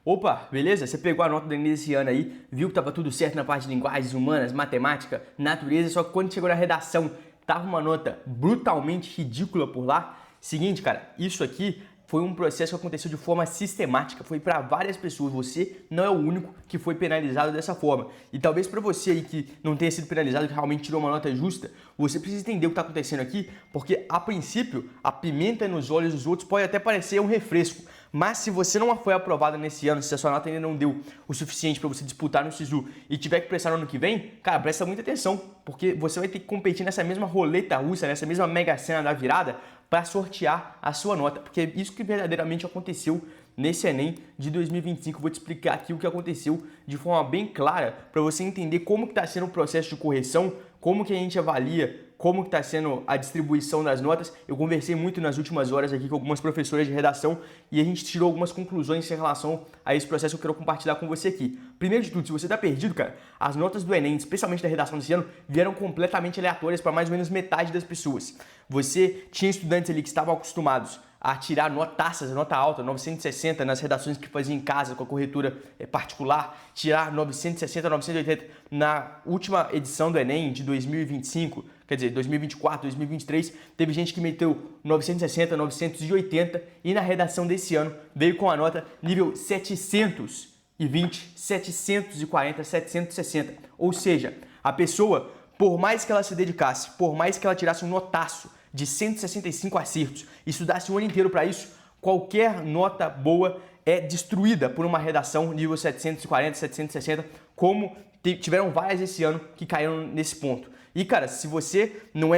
Opa, beleza? Você pegou a nota do Enem desse ano aí, viu que tava tudo certo na parte de linguagens humanas, matemática, natureza, só que quando chegou na redação, tava uma nota brutalmente ridícula por lá. Seguinte, cara, isso aqui foi um processo que aconteceu de forma sistemática, foi para várias pessoas, você não é o único que foi penalizado dessa forma. E talvez para você aí que não tenha sido penalizado, que realmente tirou uma nota justa, você precisa entender o que está acontecendo aqui, porque a princípio, a pimenta nos olhos dos outros pode até parecer um refresco, mas se você não foi aprovado nesse ano, se a sua nota ainda não deu o suficiente para você disputar no SISU e tiver que prestar no ano que vem, cara, presta muita atenção, porque você vai ter que competir nessa mesma roleta russa, nessa mesma mega sena da virada, para sortear a sua nota, porque é isso que verdadeiramente aconteceu nesse Enem de 2025. Eu vou te explicar aqui o que aconteceu de forma bem clara para você entender como que está sendo o processo de correção, como que a gente avalia, como que está sendo a distribuição das notas. Eu conversei muito nas últimas horas aqui com algumas professoras de redação e a gente tirou algumas conclusões em relação a esse processo que eu quero compartilhar com você aqui. Primeiro de tudo, se você está perdido, cara, as notas do Enem, especialmente da redação desse ano, vieram completamente aleatórias para mais ou menos metade das pessoas. Você tinha estudantes ali que estavam acostumados a tirar notaças, nota alta, 960 nas redações que fazia em casa com a corretora particular, tirar 960, 980 na última edição do Enem de 2025, quer dizer, 2024, 2023, teve gente que meteu 960, 980 e na redação desse ano veio com a nota nível 720, 740, 760. Ou seja, a pessoa, por mais que ela se dedicasse, por mais que ela tirasse um notaço de 165 acertos, estudasse o ano inteiro para isso, qualquer nota boa é destruída por uma redação nível 740, 760, como tiveram várias esse ano que caíram nesse ponto. E cara, se você não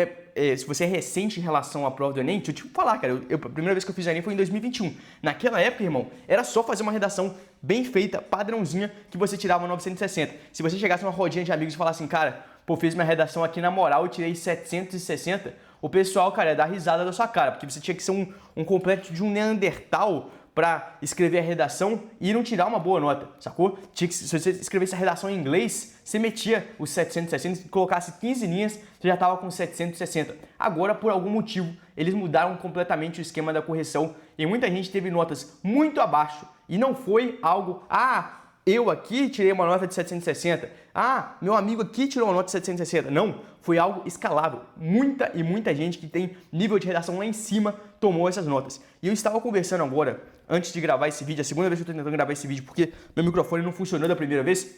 se você é recente em relação à prova do Enem, deixa eu te falar, cara, a primeira vez que eu fiz o Enem foi em 2021. Naquela época, irmão, era só fazer uma redação bem feita, padrãozinha, que você tirava 960. Se você chegasse numa rodinha de amigos e falasse assim, cara, pô, fiz minha redação aqui na moral e tirei 760, o pessoal, cara, ia dar risada da sua cara, porque você tinha que ser um completo de um Neandertal para escrever a redação e não tirar uma boa nota, sacou? Se você escrevesse a redação em inglês, você metia os 760, colocasse 15 linhas, você já estava com 760. Agora, por algum motivo, eles mudaram completamente o esquema da correção e muita gente teve notas muito abaixo e não foi algo, eu aqui tirei uma nota de 760. Meu amigo aqui tirou uma nota de 760. Não, foi algo escalável. Muita gente que tem nível de redação lá em cima tomou essas notas. E eu estava conversando agora, antes de gravar esse vídeo, a segunda vez que eu estou tentando gravar esse vídeo, porque meu microfone não funcionou da primeira vez.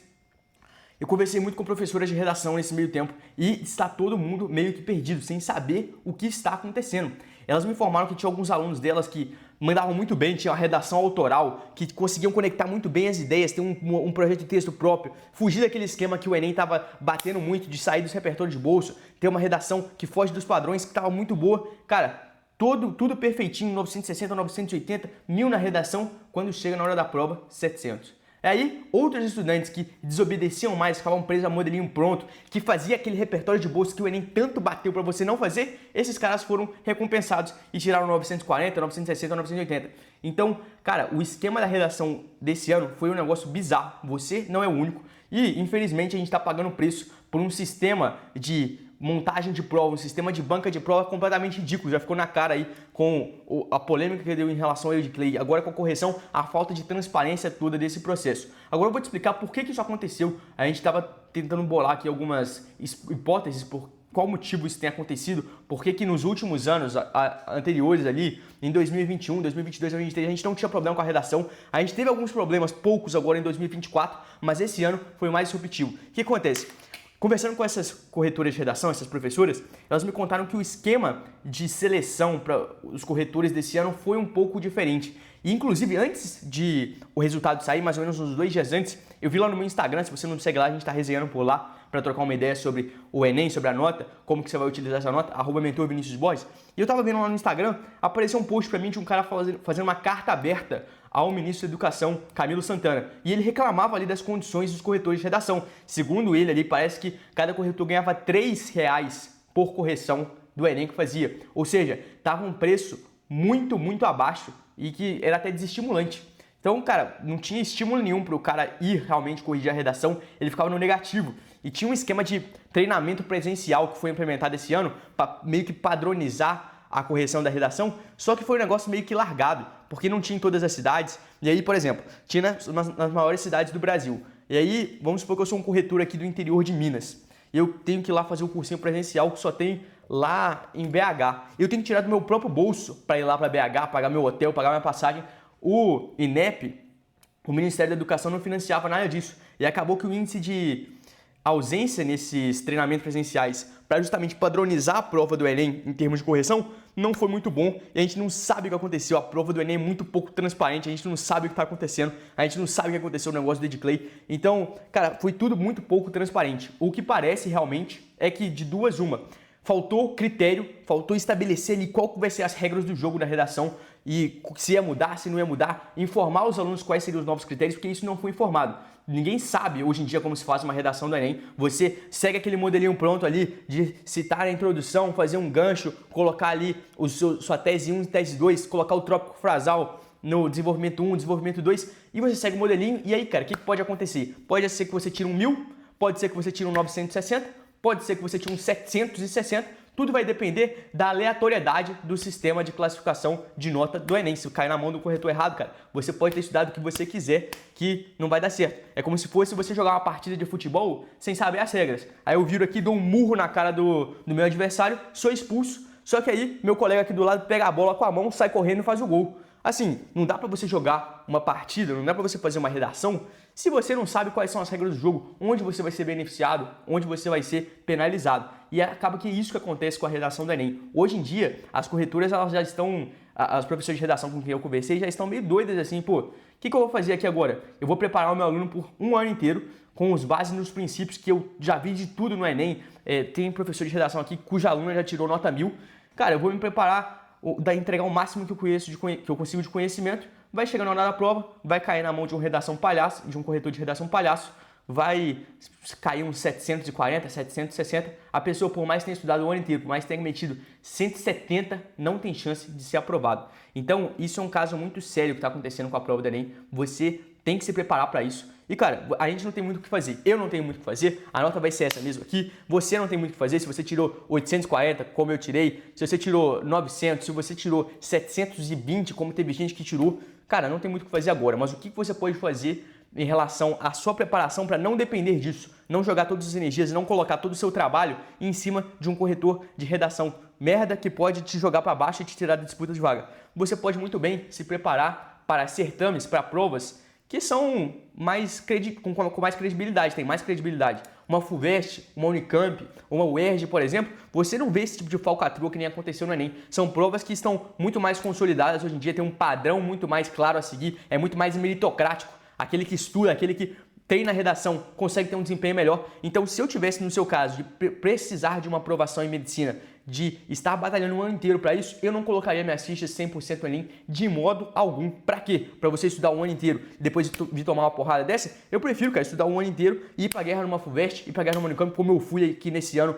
Eu conversei muito com professoras de redação nesse meio tempo e está todo mundo meio que perdido, sem saber o que está acontecendo. Elas me informaram que tinha alguns alunos delas que mandavam muito bem, tinham uma redação autoral, que conseguiam conectar muito bem as ideias, ter um projeto de texto próprio, fugir daquele esquema que o Enem estava batendo muito, de sair dos repertórios de bolso, ter uma redação que foge dos padrões, que estava muito boa. Cara, tudo perfeitinho, 960, 980, 1000 na redação, quando chega na hora da prova, 700. Aí, outros estudantes que desobedeciam mais, ficavam presos a modelinho pronto, que fazia aquele repertório de bolsa que o Enem tanto bateu para você não fazer, esses caras foram recompensados e tiraram 940, 960, 980. Então, cara, o esquema da redação desse ano foi um negócio bizarro. Você não é o único. E, infelizmente, a gente está pagando preço por um sistema de montagem de prova, um sistema de banca de prova completamente ridículo. Já ficou na cara aí com a polêmica que deu em relação ao Clay, agora com a correção, a falta de transparência toda desse processo. Agora eu vou te explicar por que isso aconteceu. A gente estava tentando bolar aqui algumas hipóteses por qual motivo isso tem acontecido, por que nos últimos anos anteriores ali, em 2021, 2022, 2023, a gente não tinha problema com a redação. A gente teve alguns problemas, poucos agora em 2024, mas esse ano foi mais disruptivo. O que acontece? Conversando com essas corretoras de redação, essas professoras, elas me contaram que o esquema de seleção para os corretores desse ano foi um pouco diferente. E, inclusive, antes de o resultado sair, mais ou menos uns 2 dias antes, eu vi lá no meu Instagram, se você não me segue lá, a gente está resenhando por lá para trocar uma ideia sobre o Enem, sobre a nota, como que você vai utilizar essa nota, @mentorviniciusborges. E eu estava vendo lá no Instagram, apareceu um post para mim de um cara fazendo uma carta aberta ao ministro da Educação, Camilo Santana. E ele reclamava ali das condições dos corretores de redação. Segundo ele ali, parece que cada corretor ganhava R$3 por correção do Enem que fazia. Ou seja, estava um preço muito abaixo e que era até desestimulante. Então, cara, não tinha estímulo nenhum para o cara ir realmente corrigir a redação, ele ficava no negativo. E tinha um esquema de treinamento presencial que foi implementado esse ano para meio que padronizar a correção da redação, só que foi um negócio meio que largado. porque não tinha em todas as cidades. E aí, por exemplo, tinha nas maiores cidades do Brasil. E aí, vamos supor que eu sou um corretor aqui do interior de Minas. Eu tenho que ir lá fazer o cursinho presencial que só tem lá em BH. Eu tenho que tirar do meu próprio bolso para ir lá para BH, pagar meu hotel, pagar minha passagem. O INEP, o Ministério da Educação, não financiava nada disso. E acabou que o índice de ausência nesses treinamentos presenciais para justamente padronizar a prova do Enem em termos de correção não foi muito bom e a gente não sabe o que aconteceu. A prova do Enem é muito pouco transparente, a gente não sabe o que está acontecendo, a gente não sabe o que aconteceu no negócio do Edclay. Então, cara, foi tudo muito pouco transparente. O que parece realmente é que de duas uma, faltou critério, faltou estabelecer ali qual que vai ser as regras do jogo da redação e se ia mudar, se não ia mudar, informar os alunos quais seriam os novos critérios, porque isso não foi informado. Ninguém sabe hoje em dia como se faz uma redação do Enem. Você segue aquele modelinho pronto ali de citar a introdução, fazer um gancho, colocar ali sua tese 1 e tese 2, colocar o trópico frasal no desenvolvimento 1, desenvolvimento 2, e você segue o modelinho. E aí, cara, o que pode acontecer? Pode ser que você tire um 1000, pode ser que você tire um 960, pode ser que você tire um 760, tudo vai depender da aleatoriedade do sistema de classificação de nota do Enem. Se cair na mão do corretor errado, cara, você pode ter estudado o que você quiser que não vai dar certo. É como se fosse você jogar uma partida de futebol sem saber as regras. Aí eu viro aqui, dou um murro na cara do meu adversário, sou expulso, só que aí meu colega aqui do lado pega a bola com a mão, sai correndo e faz o gol. Assim, não dá pra você jogar uma partida, não dá pra você fazer uma redação se você não sabe quais são as regras do jogo, onde você vai ser beneficiado, onde você vai ser penalizado. E acaba que é isso que acontece com a redação do Enem. Hoje em dia, as corretoras elas já estão, as professoras de redação com quem eu conversei já estão meio doidas assim, pô, o que eu vou fazer aqui agora? Eu vou preparar o meu aluno por um ano inteiro com os bases nos princípios que eu já vi de tudo no Enem. Tem professor de redação aqui cuja aluna já tirou nota 1000. Cara, eu vou me preparar, entregar o máximo que eu consigo de conhecimento. Vai chegar na hora da prova, vai cair na mão de um redação palhaço, de um corretor de redação palhaço, vai cair uns 740, 760. A pessoa, por mais que tenha estudado o ano inteiro, por mais que tenha metido 170, não tem chance de ser aprovado. Então, isso é um caso muito sério que está acontecendo com a prova do Enem. Você tem que se preparar para isso. E, cara, a gente não tem muito o que fazer. Eu não tenho muito o que fazer. A nota vai ser essa mesmo aqui. Você não tem muito o que fazer. Se você tirou 840, como eu tirei, se você tirou 900, se você tirou 720, como teve gente que tirou, cara, não tem muito o que fazer agora. Mas o que você pode fazer em relação à sua preparação para não depender disso, não jogar todas as energias, não colocar todo o seu trabalho em cima de um corretor de redação merda que pode te jogar para baixo e te tirar da disputa de vaga. Você pode muito bem se preparar para certames, para provas que são com mais credibilidade, tem mais credibilidade. Uma FUVEST, uma Unicamp, uma UERJ, por exemplo, você não vê esse tipo de falcatrua que nem aconteceu no Enem. São provas que estão muito mais consolidadas hoje em dia, tem um padrão muito mais claro a seguir, é muito mais meritocrático. Aquele que estuda, aquele que treina a redação, consegue ter um desempenho melhor. Então, se eu tivesse no seu caso de precisar de uma aprovação em medicina, de estar batalhando um ano inteiro para isso, eu não colocaria minhas fichas 100% no Enem de modo algum. Para quê? Para você estudar um ano inteiro e depois de tomar uma porrada dessa? Eu prefiro, cara, estudar um ano inteiro e ir para guerra numa FUVEST, ir para guerra numa Unicamp, como eu fui aqui nesse ano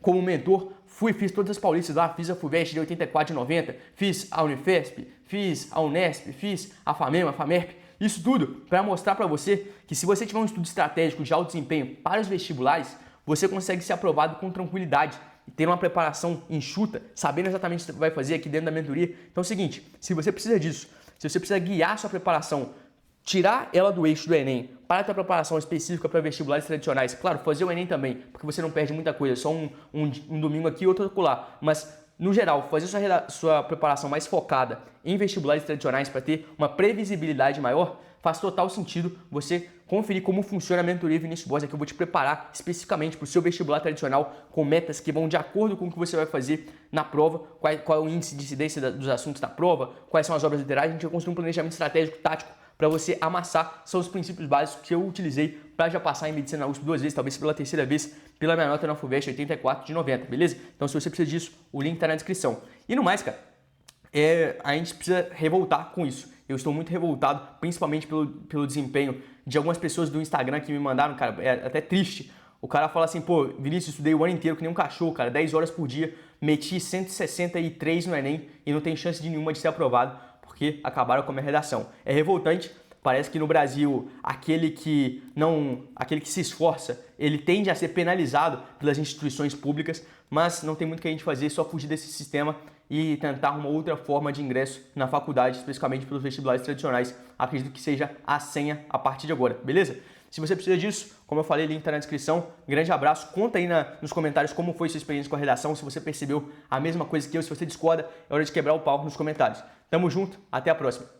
como mentor. Fiz todas as paulistas lá, fiz a FUVEST de 84 de 90, fiz a Unifesp, fiz a Unesp, fiz a FAMEM, a FAMERP. Isso tudo para mostrar para você que se você tiver um estudo estratégico de alto desempenho para os vestibulares, você consegue ser aprovado com tranquilidade e ter uma preparação enxuta, sabendo exatamente o que você vai fazer aqui dentro da mentoria. Então é o seguinte, se você precisa disso, se você precisa guiar a sua preparação, tirar ela do eixo do Enem para ter a preparação específica para vestibulares tradicionais, claro, fazer o Enem também, porque você não perde muita coisa, só um domingo aqui e outro acolá, mas no geral, fazer sua preparação mais focada em vestibulares tradicionais para ter uma previsibilidade maior, faz total sentido você conferir como funciona a mentoria Vinícius Borges, que eu vou te preparar especificamente para o seu vestibular tradicional com metas que vão de acordo com o que você vai fazer na prova, qual é o índice de incidência dos assuntos da prova, quais são as obras literárias. A gente vai construir um planejamento estratégico tático para você amassar. São os princípios básicos que eu utilizei para já passar em medicina na USP 2 vezes, talvez pela terceira vez, pela minha nota na FUVEST 84 de 90, beleza? Então se você precisa disso, o link está na descrição. E no mais, cara, a gente precisa revoltar com isso. Eu estou muito revoltado, principalmente pelo desempenho de algumas pessoas do Instagram que me mandaram, cara, é até triste. O cara fala assim, pô, Vinícius, estudei o ano inteiro que nem um cachorro, cara, 10 horas por dia, meti 163 no Enem e não tem chance de nenhuma de ser aprovado, porque acabaram com a minha redação. É revoltante, parece que no Brasil aquele que se esforça, ele tende a ser penalizado pelas instituições públicas, mas não tem muito o que a gente fazer, só fugir desse sistema e tentar uma outra forma de ingresso na faculdade, especificamente pelos vestibulares tradicionais. Acredito que seja a senha a partir de agora, beleza? Se você precisa disso, como eu falei, o link está na descrição. Grande abraço. Conta aí nos comentários como foi sua experiência com a redação, se você percebeu a mesma coisa que eu, se você discorda, é hora de quebrar o pau nos comentários. Tamo junto, até a próxima.